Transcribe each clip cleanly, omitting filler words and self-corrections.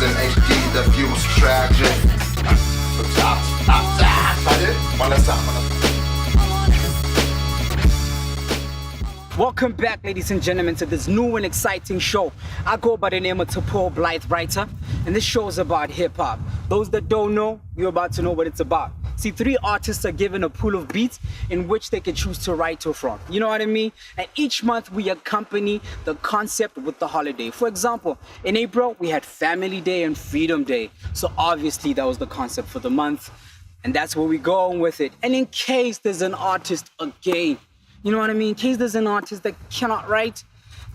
in HD, the view's tragic. One last time. Welcome back, ladies and gentlemen, to this new and exciting show. I go by the name of Mothipa Blythe Writer, and this show is about hip-hop. Those that don't know, you're about to know what it's about. See, 3 artists are given a pool of beats in which they can choose to write to from. You know what I mean? And each month we accompany the concept with the holiday. For example, in April, we had Family Day and Freedom Day. So obviously that was the concept for the month. And that's where we're going with it. And in case there's an artist again, you know what I mean? In case there's an artist that cannot write,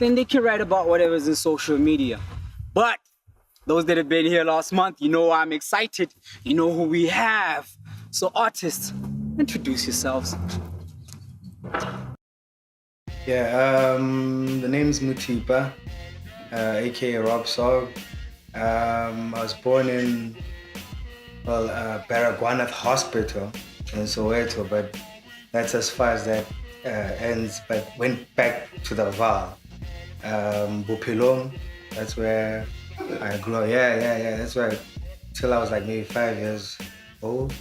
then they can write about whatever's in social media. But those that have been here last month, you know I'm excited. You know who we have. So artists, introduce yourselves. Yeah, the name's Muteba, aka Rob Sog. I was born in Baragwanath Hospital in Soweto, but that's as far as that ends. But went back to the Val, Bupilong. That's where I grew up. Yeah. That's where till I was like maybe 5 years old.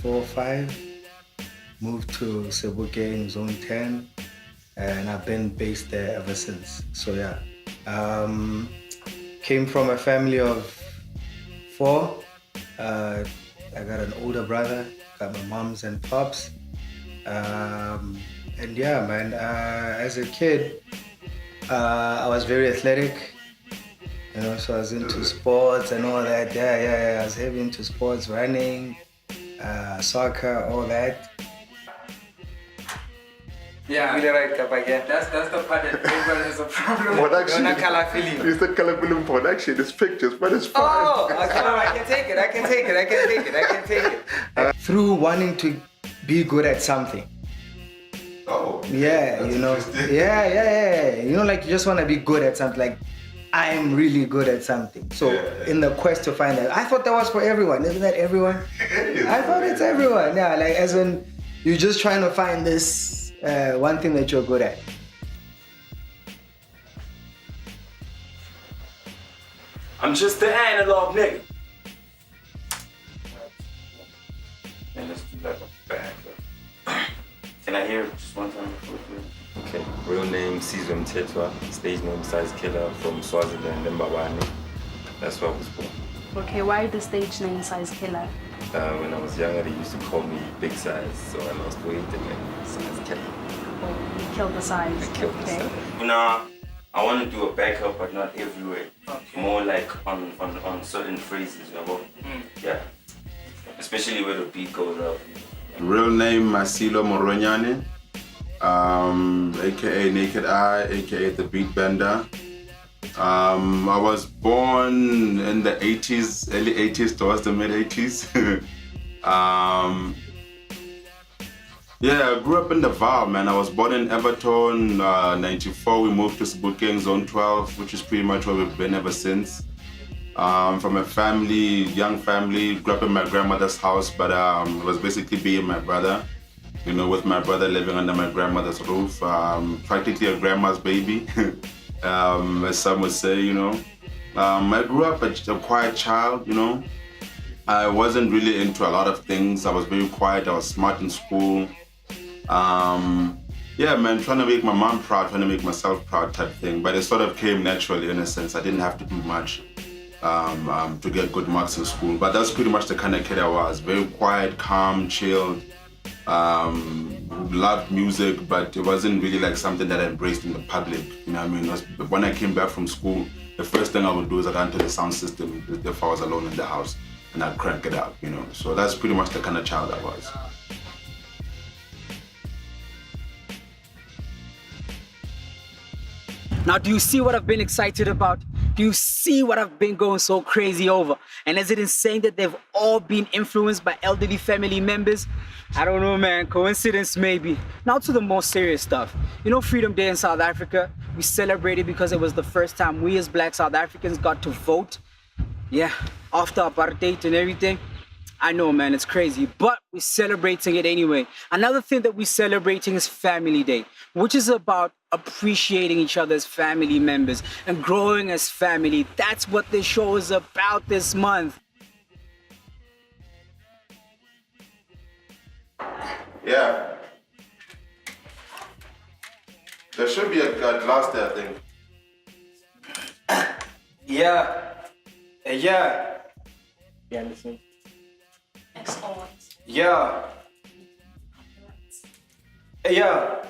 4 or 5, moved to Sebokeng, Zone 10, and I've been based there ever since. So yeah, came from a family of 4. I got an older brother, got my moms and pops, and yeah, man. As a kid, I was very athletic, you know, so I was into sports and all that. Yeah. I was heavy into sports, running. Soccer, all that. Yeah, Really right, Kapage. that's the part that everyone has a problem with. Production. You're not Khala Filim. It's the Khala Filim production, it's pictures, but it's fine. Oh, okay, I can take it. Through wanting to be good at something. Oh. Yeah, That's you know. interesting. Yeah. You know, like you just want to be good at something. Like, I'm really good at something. So in the quest to find that, I thought that was for everyone. Isn't that everyone? I thought it's everyone. Yeah, like as in you're just trying to find this one thing that you're good at. I'm just the analog nigga. And let's do like a band. Can I hear it just one time before we do it? Okay, real name Sizwe Mthethwa, stage name size Killa from Swaziland and Mbabane. That's where I was born. Okay, why the stage name size Killa? When I was younger, they used to call me big size, so I lost weight and then size Killa. Oh, you killed the size. I killed the size. Nah, I want to do a backup, but not everywhere. Okay. More like on certain phrases, you know? Yeah. Especially where the beat goes up. Real name Masilo Moronyane, aka Naked Eye, aka the Beat Bender. I was born in the 80s, early 80s towards the mid 80s. Yeah, I grew up in the Val, man. I was born in Everton, 94. We moved to Sebokeng, Zone 12, which is pretty much where we've been ever since. From a family, young family, grew up in my grandmother's house, but it was basically being my brother. You know, with my brother living under my grandmother's roof, practically a grandma's baby, as some would say, you know. I grew up a quiet child, you know. I wasn't really into a lot of things. I was very quiet, I was smart in school. Yeah, man, trying to make my mom proud, trying to make myself proud type thing, but it sort of came naturally in a sense. I didn't have to do much to get good marks in school, but that's pretty much the kind of kid I was. Very quiet, calm, chilled. Loved music, but it wasn't really like something that I embraced in the public. You know what I mean? When I came back from school, the first thing I would do is I'd run to the sound system if I was alone in the house, and I'd crank it up, you know. So that's pretty much the kind of child I was. Now, do you see what I've been excited about? Do you see what I've been going so crazy over? And is it insane that they've all been influenced by elderly family members? I don't know, man. Coincidence, maybe. Now to the more serious stuff. You know, Freedom Day in South Africa, we celebrated because it was the first time we as Black South Africans got to vote. Yeah, after apartheid and everything. I know, man, it's crazy, but we're celebrating it anyway. Another thing that we're celebrating is Family Day, which is about appreciating each other's family members and growing as family. That's what this show is about this month. Yeah. There should be a glass there, I think. Yeah. Yeah. Yeah, listen. Yeah. Yeah.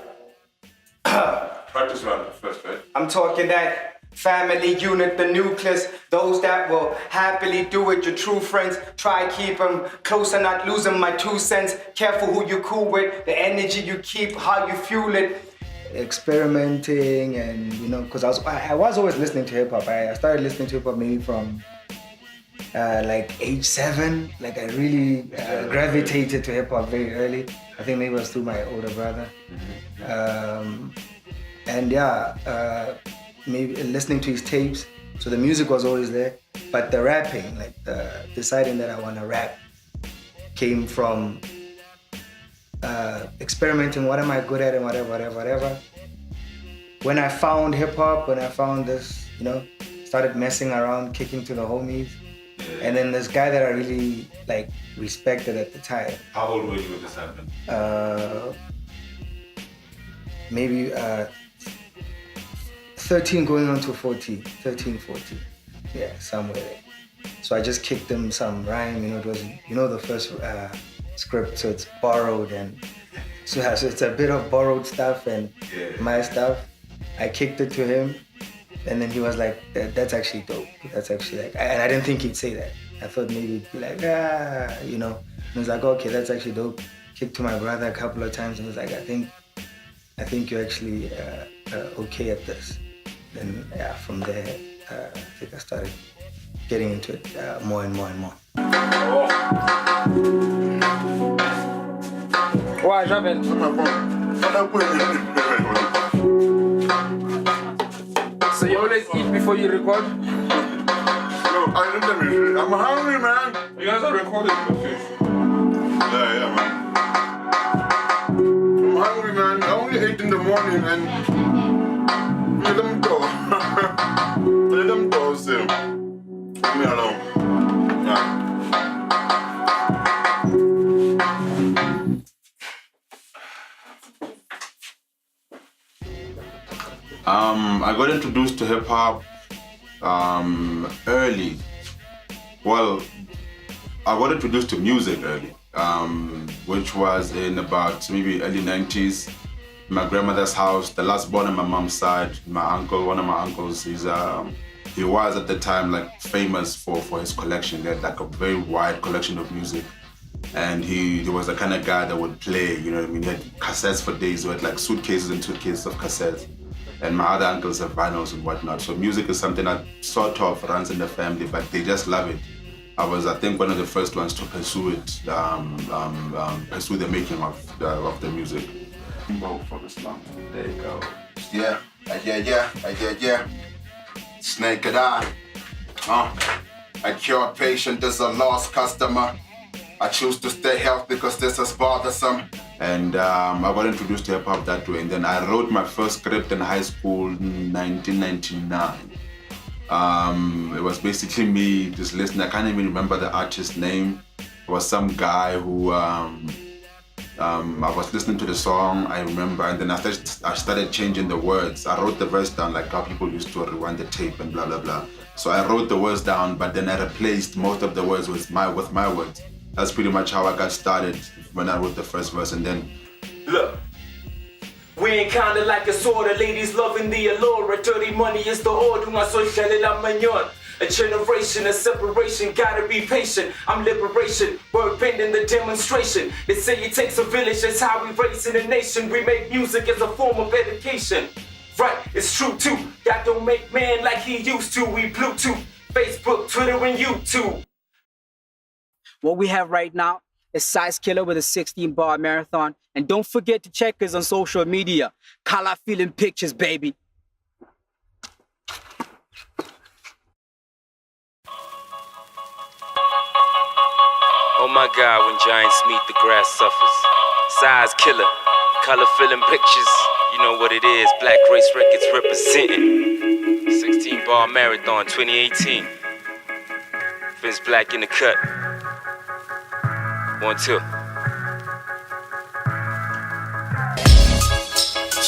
Practice round first, right? I'm talking that family unit, the nucleus, those that will happily do it, your true friends. Try keep them close and not losing my 2 cents. Careful who you cool with, the energy you keep, how you fuel it. Experimenting and, you know, because I was always listening to hip hop. I started listening to hip hop maybe from like age 7. Like I really gravitated to hip hop very early. I think maybe it was through my older brother. And yeah, maybe listening to his tapes. So the music was always there, but the rapping, like deciding that I want to rap, came from experimenting. What am I good at and whatever. When I found hip hop, when I found this, you know, started messing around, kicking to the homies. And then this guy that I really like respected at the time. How old were you when this happened? Maybe 13 going on to 14, 13, 14. Yeah, somewhere there. So I just kicked them some rhyme, you know, it was, you know, the first script, so it's borrowed and so it's a bit of borrowed stuff and my stuff. I kicked it to him and then he was like, that's actually dope. That's actually like, and I didn't think he'd say that. I thought maybe he'd be like, you know. And he was like, okay, that's actually dope. Kicked to my brother a couple of times and he was like, I think you're actually okay at this. Then yeah, from there, I think I started getting into it more and more and more. Why, Javel? So you always eat before you record? No, I don't let me. I'm hungry, man. You guys are recording the fish. Yeah, man. I'm hungry, man. I only ate in the morning and let them go. Let them go, Sim. Leave me alone. Yeah. I got introduced to hip hop early. Well, I got introduced to music early, which was in about maybe early 90s. My grandmother's house, the last born on my mom's side, my uncle, one of my uncles, he was at the time like famous for his collection. He had like a very wide collection of music. And he was the kind of guy that would play, you know what I mean? He had cassettes for days, he had like suitcases and suitcases of cassettes. And my other uncles have vinyls and whatnot. So music is something that sort of runs in the family, but they just love it. I was, I think, one of the first ones to pursue it, pursue the making of the music. Vote for Islam. There you go. Yeah. Snake it eye. A cured patient is a lost customer. I choose to stay healthy because this is bothersome. And I got introduced to hip hop that way. And then I wrote my first script in high school in 1999. It was basically me just listening. I can't even remember the artist's name. It was some guy who I was listening to the song, I remember, and then I started changing the words. I wrote the verse down like how people used to rewind the tape and blah, blah, blah. So I wrote the words down, but then I replaced most of the words with my words. That's pretty much how I got started when I wrote the first verse, and then... Look, we ain't kinda like a sorta, ladies loving the allure. Dirty money is the order, I social la mignon. A generation of separation, gotta be patient. I'm liberation, word bending the demonstration. They say it takes a village, that's how we raise in a nation. We make music as a form of education. Right, it's true too. God don't make man like he used to. We Bluetooth, Facebook, Twitter, and YouTube. What we have right now is Size Killa with a 16-bar marathon. And don't forget to check us on social media. Khala Filim pictures, baby. Oh my God, when giants meet, the grass suffers. Size Killa, color film pictures. You know what it is, Black Race Records representing 16 Bar Marathon 2018. Vince Black in the cut. 1, 2.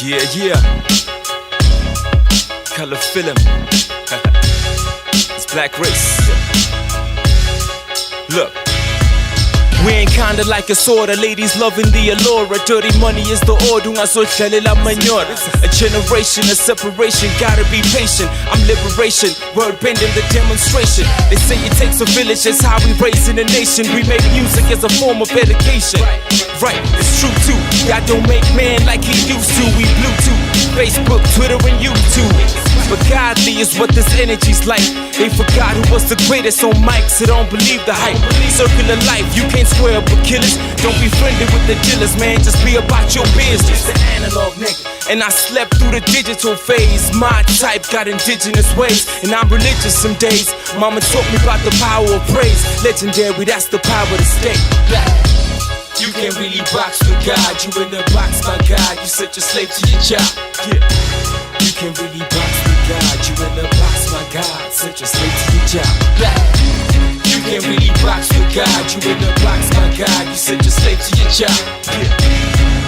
Yeah. Color Filim. It's Black Race. Look. We ain't kinda like a sorta, ladies loving the allure. Dirty money is the order, so la manure. A generation of separation, gotta be patient. I'm liberation, word bending the demonstration. They say it takes a village, that's how we raising a nation. We make music as a form of education. Right, it's true too. God don't make man like he used to. We Bluetooth, Facebook, Twitter, and YouTube. But godly is what this energy's like. They forgot who was the greatest on mic, so don't believe the hype. Circular life, you can't swear up with killers. Don't be friendly with the dealers, man, just be about your business. The analog nigga. And I slept through the digital phase. My type got indigenous ways, and I'm religious some days. Mama taught me about the power of praise. Legendary, that's the power of the state. You can't really box with God. You in the box, my God. You such a slave to your job. Yeah. You can't really box with God. You in the box, my God. Such a slave to your job. You can't really box with God. You in the box, my God. You such a slave to your job. Yeah.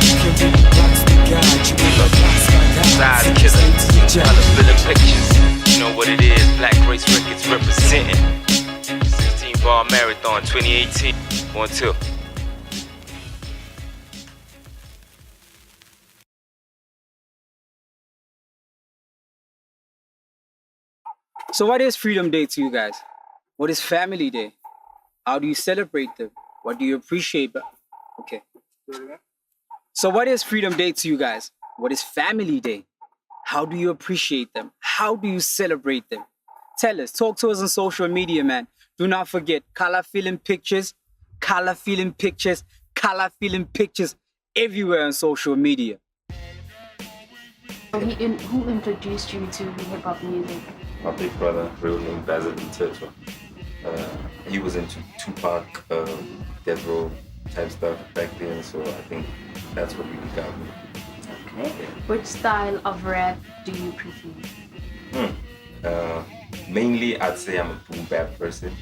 You can't really box with God. You in the box, my God. Such a slave to your job. Color Filim pictures. You know what it is. Black Race Records representing 16 Bar Marathon 2018. 1, 2. So what is Freedom Day to you guys? What is Family Day? How do you celebrate them? What do you appreciate? Okay. So what is Freedom Day to you guys? What is Family Day? How do you appreciate them? How do you celebrate them? Tell us. Talk to us on social media, man. Do not forget Khala Filim pictures, Khala Filim pictures, Khala Filim pictures everywhere on social media. Who introduced you to hip-hop music? My big brother, real name Muteba. He was into Tupac, Death Row type stuff back then, so I think that's what really got me. Okay. Which style of rap do you prefer? Mainly, I'd say I'm a boom bap person,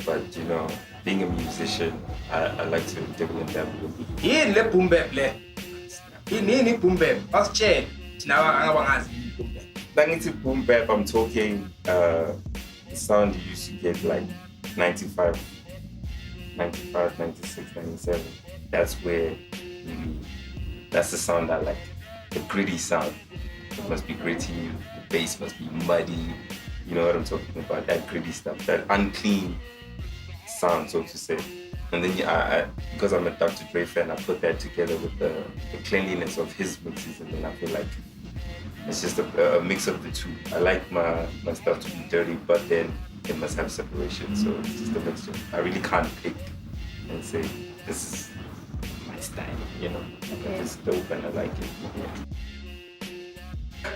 but you know, being a musician, I like to dabble in that a little bit. Yeah, le boom bap le. Ini boom bap. Pas chain. Now I'm going to boom bap. Bang into boom bap, I'm talking the sound you used to get like 95, 96, 97. That's where that's the sound I like. The gritty sound. It must be gritty, the bass must be muddy. You know what I'm talking about? That gritty stuff, that unclean sound, so to say. And then I because I'm a Dr. Dre fan, I put that together with the cleanliness of his mixes, and then I feel like it's just a mix of the two. I like my stuff to be dirty, but then it must have separation, so it's just a mixture. I really can't pick and say, this is my style, you know? Okay. It's dope and I like it. Yeah.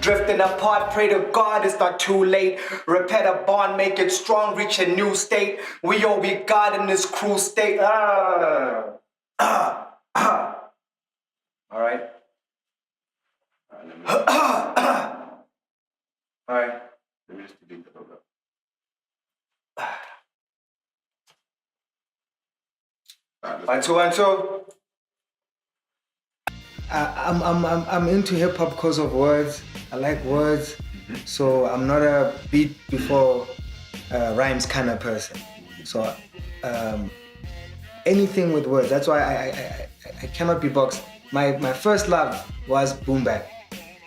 Drifting apart, pray to God it's not too late. Repair the bond, make it strong, reach a new state. We all be God in this cruel state. All right. All right. Let me just delete the logo. One, two. I'm into hip hop because of words. I like words, so I'm not a beat before rhymes kind of person. So anything with words. That's why I cannot be boxed. My first love was boom bap,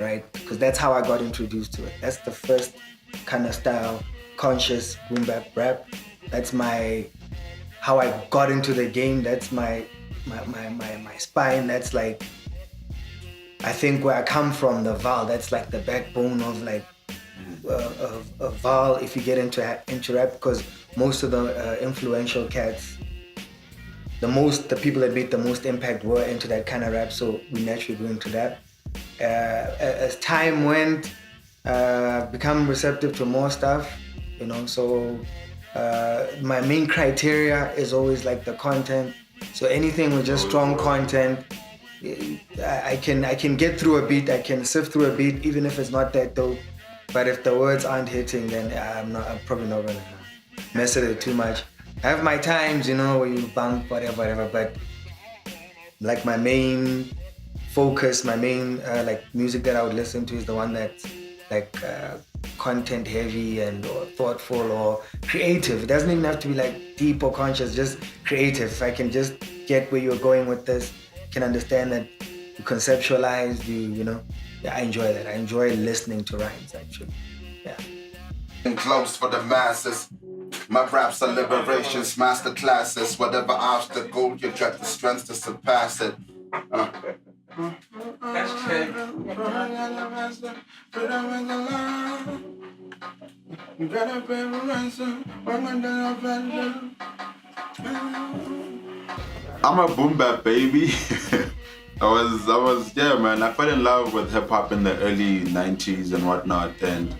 right? Because that's how I got introduced to it. That's the first kind of style, conscious boom bap rap. That's how I got into the game. That's my spine. That's like, I think where I come from, the vowel, that's like the backbone of like a vowel if you get into rap, because most of the influential cats, the people that made the most impact were into that kind of rap, so we naturally go into that. As time went, become receptive to more stuff, you know, so my main criteria is always like the content. So anything with just strong content, I can get through a beat, I can sift through a beat, even if it's not that dope. But if the words aren't hitting, then I'm probably not gonna mess with it too much. I have my times, where you bump, whatever, but like my main focus, my main like music that I would listen to is the one that's like content heavy and or thoughtful or creative. It doesn't even have to be like deep or conscious, just creative. If I can just get where you're going with this, can understand that you conceptualize, I enjoy that. I enjoy listening to rhymes actually. Yeah. Close for the masses. My raps are liberations, master classes. Whatever obstacle, you got the strength to surpass it. I'm a boom bap baby. Yeah, man. I fell in love with hip hop in the early 90s and whatnot, and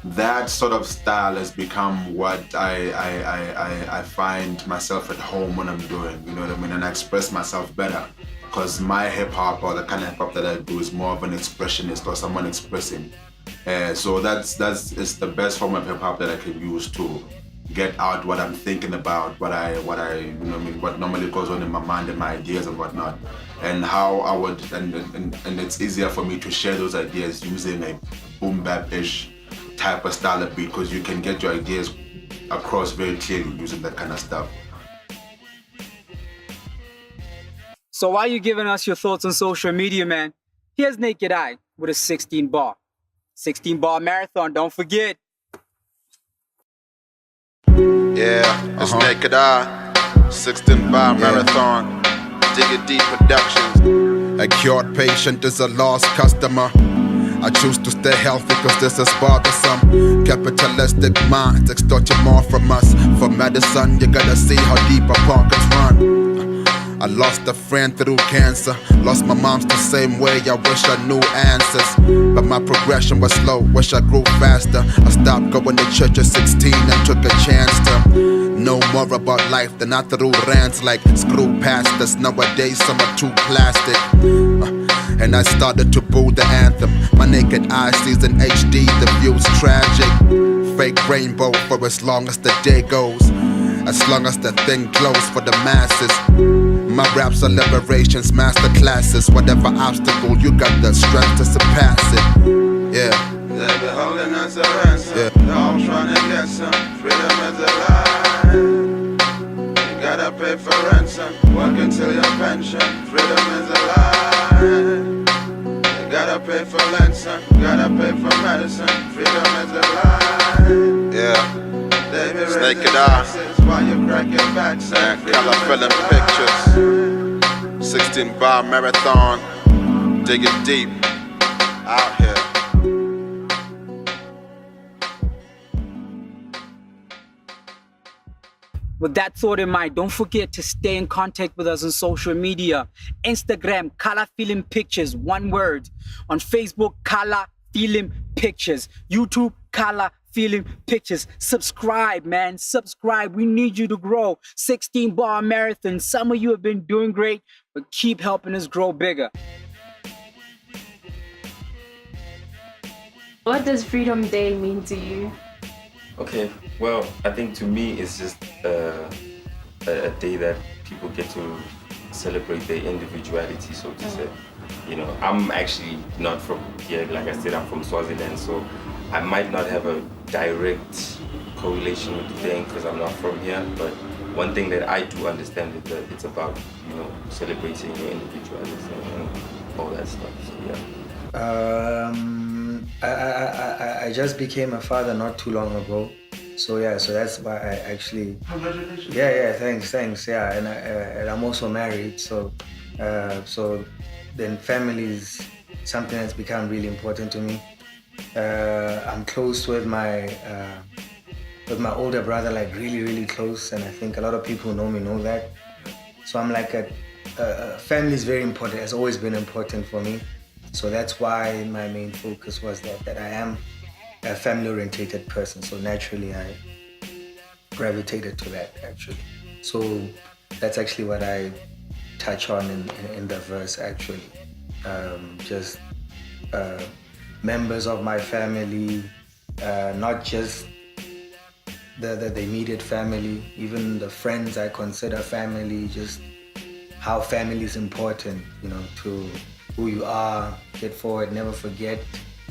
that sort of style has become what I find myself at home when I'm doing, you know what I mean? And I express myself better because my hip hop or the kind of hip hop that I do is more of an expressionist or someone expressing. So it's the best form of hip hop that I can use to get out what I'm thinking about, what normally goes on in my mind and my ideas and whatnot, and how I would, and it's easier for me to share those ideas using a boom bap-ish type of style of beat because you can get your ideas across very clearly using that kind of stuff. So while you're giving us your thoughts on social media, man, here's Naked Eye with a 16-bar. 16-bar marathon, don't forget. Yeah, it's Naked Eye, 16-bar marathon, Dig It Deep Productions. A cured patient is a lost customer. I choose to stay healthy cause this is bothersome. Capitalistic minds extort you more from us. For medicine, you gotta see how deep our pockets run. I lost a friend through cancer. Lost my mom's the same way, I wish I knew answers. But my progression was slow, wish I grew faster. I stopped going to church at 16 and took a chance to know more about life than I threw rants like screw pastors. Nowadays some are too plastic. And I started to boo the anthem. My naked eye sees in HD, the view's tragic. Fake rainbow for as long as the day goes, as long as the thing glows for the masses. My raps are liberations, master classes. Whatever obstacle, you got the strength to surpass it. Yeah. They be holding us a ransom. Yeah. All trying to get some freedom is a lie. You gotta pay for ransom, work until your pension. Freedom is a lie. You gotta pay for ransom, gotta pay for medicine. Freedom is a lie. Yeah. It's Naked Eye and Killa Filim Pictures. 16-bar marathon, dig it deep, out here. With that thought in mind, don't forget to stay in contact with us on social media. Instagram, Khala Filim Pictures, one word. On Facebook, Khala Filim Pictures. YouTube, Khala Filim Pictures. Subscribe, man. Subscribe. We need you to grow. 16-bar marathon. Some of you have been doing great, but keep helping us grow bigger. What does Freedom Day mean to you? Okay, well, I think to me it's just a day that people get to celebrate their individuality, so to say. You know, I'm actually not from here. Like I said, I'm from Swaziland, so I might not have a direct correlation with the thing because I'm not from here. But one thing that I do understand is that it's about, you know, celebrating your individuality and all that stuff. So yeah. I just became a father not too long ago, so that's why I actually. Congratulations. Yeah, thanks. Yeah, and I'm also married, so then family is something that's become really important to me. I'm close with my older brother, like really close, and I think a lot of people who know me know that. So I'm like family is very important. It's always been important for me. So that's why my main focus was that I am a family-orientated person. So naturally, I gravitated to that, actually. So that's actually what I touch on in the verse actually. Just members of my family, not just the immediate family, even the friends I consider family, just how family is important, you know, to who you are, get forward, never forget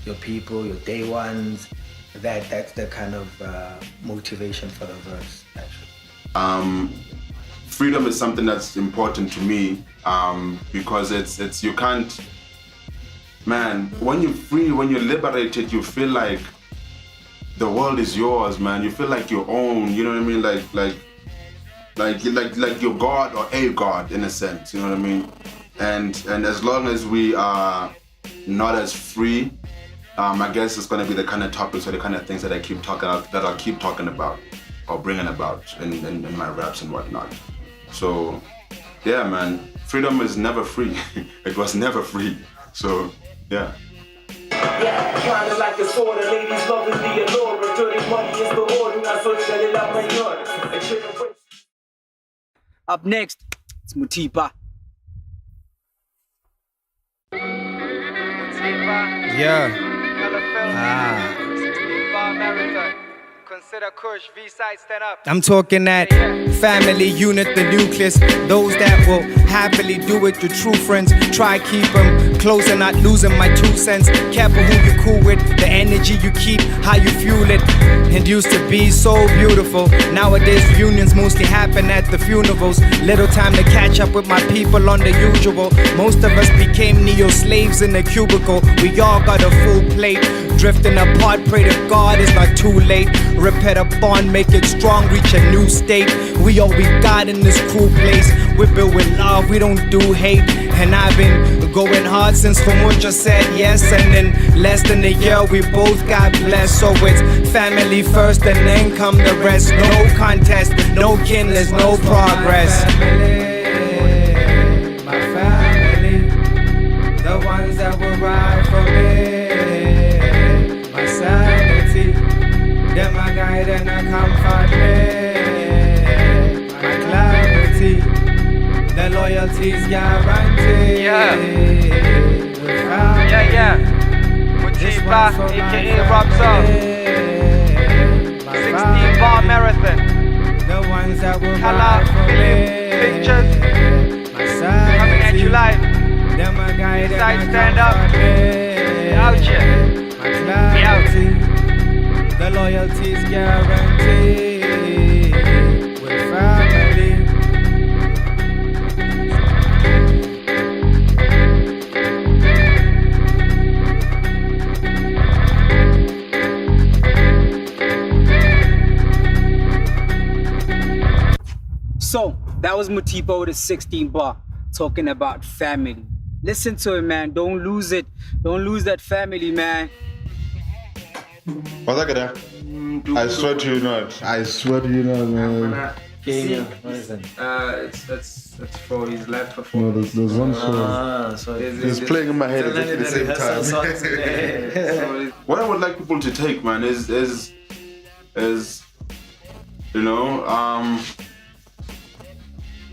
your people, your day ones. That's the kind of motivation for the verse, actually. Freedom is something that's important to me because it's you can't, man, when you're free, when you're liberated, you feel like the world is yours, man. You feel like your own, you know what I mean? Like you're God or a God in a sense, you know what I mean? And as long as we are not as free, I guess it's gonna be the kind of topics or the kind of things that I'll keep talking about or bringing about in my raps and whatnot. So, yeah, man, freedom is never free. It was never free. So, yeah. Yeah, kinda like a sword, the ladies loving the allure. Dirty money is the order, I so tell it out my yard. Up next, it's Muteba. Yeah. Consider Kush, V-side, stand up. I'm talking that family unit, the nucleus. Those that will happily do it, your true friends. Try keep them close and not losing my 2 cents. Careful who you cool with, the energy you keep, how you fuel it. It used to be so beautiful. Nowadays reunions mostly happen at the funerals. Little time to catch up with my people on the usual. Most of us became neo-slaves in the cubicle. We all got a full plate. Drifting apart, pray to God it's not too late. Repair the bond, make it strong, reach a new state. We all we got in this cool place. We're built with love, we don't do hate. And I've been going hard since Khumucha said yes. And in less than a year we both got blessed. So it's family first and then come the rest. No contest, no kin, there's no progress. My family, the ones that will ride for me. My sanity, them a guide and a comfort me. My clarity, the loyalty's guaranteed. Yeah. Mothipa, aka Robzo. 16-bar marathon. The ones that will Khala, Filim, pictures. Coming at you live. Them a guide and a stand up. Out here. Be out. The loyalty's guaranteed with family. So, that was Mothipa with a 16 bar talking about family. Listen to it, man. Don't lose it. Don't lose that family, man. What's that? I swear to you not. I swear to you not, man. What is that? That's for his live No, performance. there's one song. So It's playing in my head at the same time. What I would like people to take, man, is you know,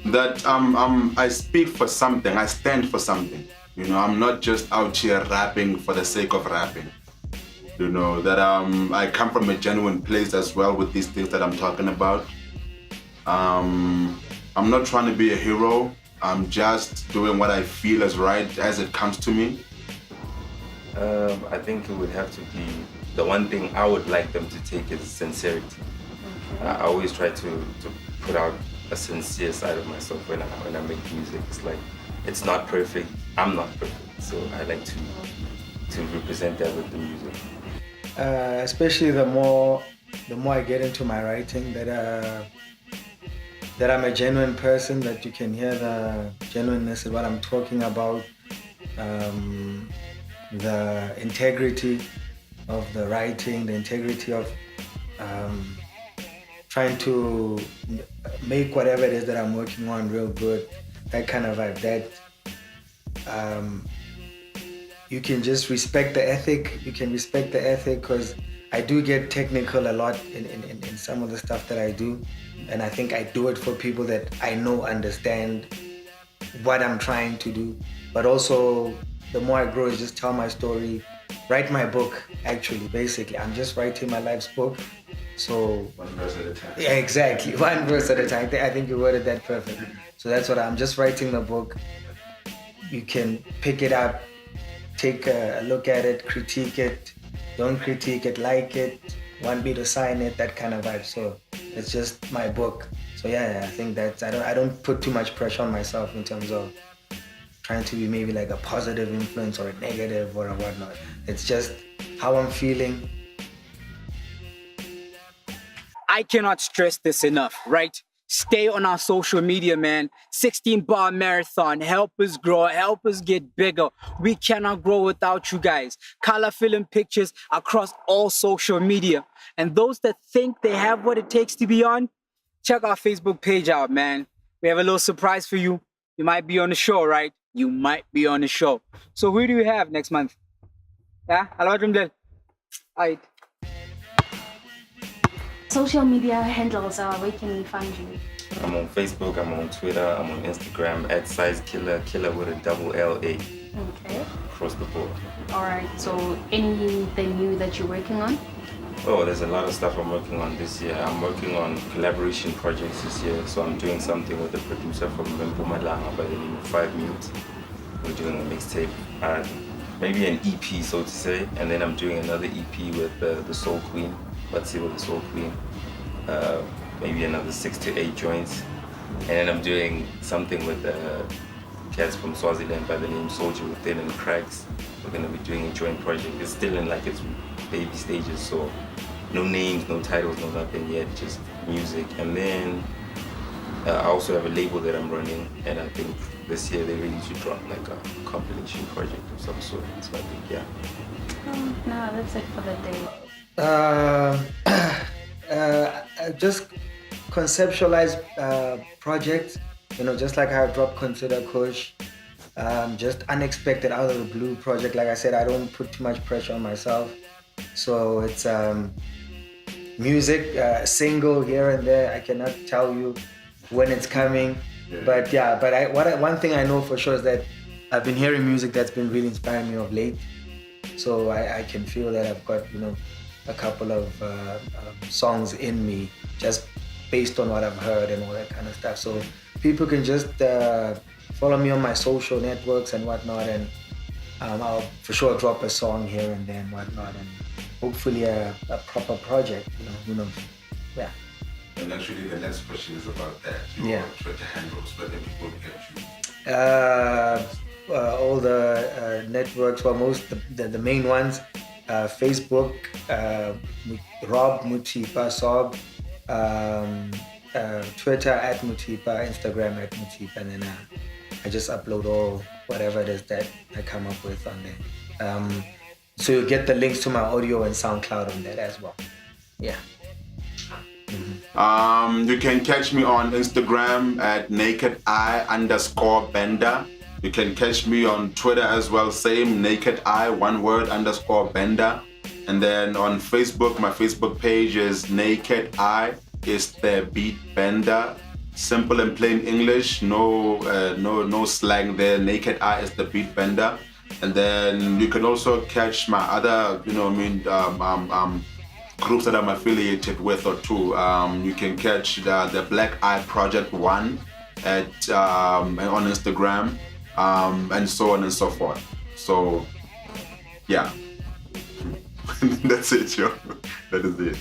that I speak for something. I stand for something. You know, I'm not just out here rapping for the sake of rapping. You know, that I come from a genuine place as well with these things that I'm talking about. I'm not trying to be a hero. I'm just doing what I feel is right as it comes to me. I think it would have to be, the one thing I would like them to take is sincerity. I always try to put out a sincere side of myself when I make music. It's like, it's not perfect, I'm not perfect. So I like to represent that with the music. Especially the more I get into my writing, that I'm a genuine person, that you can hear the genuineness of what I'm talking about, the integrity of the writing, the integrity of trying to make whatever it is that I'm working on real good, that kind of vibe, that you can just respect the ethic. You can respect the ethic, because I do get technical a lot in some of the stuff that I do, and I think I do it for people that I know understand what I'm trying to do. But also, the more I grow, is just tell my story, write my book. Actually, basically, I'm just writing my life's book. So One verse at a time. yeah, exactly, one verse at a time. I think you worded that perfectly. So that's what I'm just writing the book. You can pick it up, take a look at it, critique it, don't critique it, like it, want me to sign it, that kind of vibe. So it's just my book. So yeah, I think that I don't put too much pressure on myself in terms of trying to be maybe like a positive influence or a negative or a whatnot. It's just how I'm feeling. I cannot stress this enough, right? Stay on our social media, man. 16-bar marathon. Help us grow. Help us get bigger. We cannot grow without you guys. Khala Filim pictures across all social media. And those that think they have what it takes to be on, check our Facebook page out, man. We have a little surprise for you. You might be on the show, right? You might be on the show. So who do we have next month? Yeah? All right. Social media handles, where can we find you? I'm on Facebook, I'm on Twitter, I'm on Instagram, @SizeKilla, Killa with a double L-A. Okay. Across the board. All right. So anything new that you're working on? Oh, there's a lot of stuff I'm working on this year. I'm working on collaboration projects this year. So I'm doing something with a producer from Mpumalanga by the name of 5 Mute. We're doing a mixtape, maybe an EP, so to say. And then I'm doing another EP with the Soul Queen, Mothipa, the Soul Queen. Maybe another 6 to 8 joints. And then I'm doing something with cats from Swaziland by the name Soldier Within and Cracks. We're gonna be doing a joint project. It's still in like its baby stages, so no names, no titles, no nothing yet, just music. And then I also have a label that I'm running, and I think this year they're ready to drop like a compilation project of some sort. So I think, yeah. No, that's it for the day. Just conceptualize projects, just like how I dropped Consider Kush, just unexpected out of the blue project. Like I said, I don't put too much pressure on myself, so it's music, single here and there. I cannot tell you when it's coming, but one thing I know for sure is that I've been hearing music that's been really inspiring me of late, so I can feel that I've got a couple of songs in me just based on what I've heard and all that kind of stuff. So people can just follow me on my social networks and whatnot, and I'll for sure drop a song here and there and whatnot, and hopefully a proper project, who knows. Yeah. And actually the next question is about that. Your Twitter handles, where can people get you? All the networks, well, most the main ones, Facebook, Rob Muteba, Sob, Twitter @Muteba, Instagram @Muteba, and then I just upload all whatever it is that I come up with on there. So you'll get the links to my audio and SoundCloud on that as well. Yeah. You can catch me on Instagram @nakedeye_bender. You can catch me on Twitter as well, same nakedeye, one word _bender. And then on Facebook, my Facebook page is Naked Eye is the Beat Bender. Simple and plain English, no slang there. Naked Eye is the Beat Bender. And then you can also catch my other, groups that I'm affiliated with or two. You can catch the Black Eye Project 1 on Instagram, and so on and so forth. So, yeah. That's it, yo. That is it.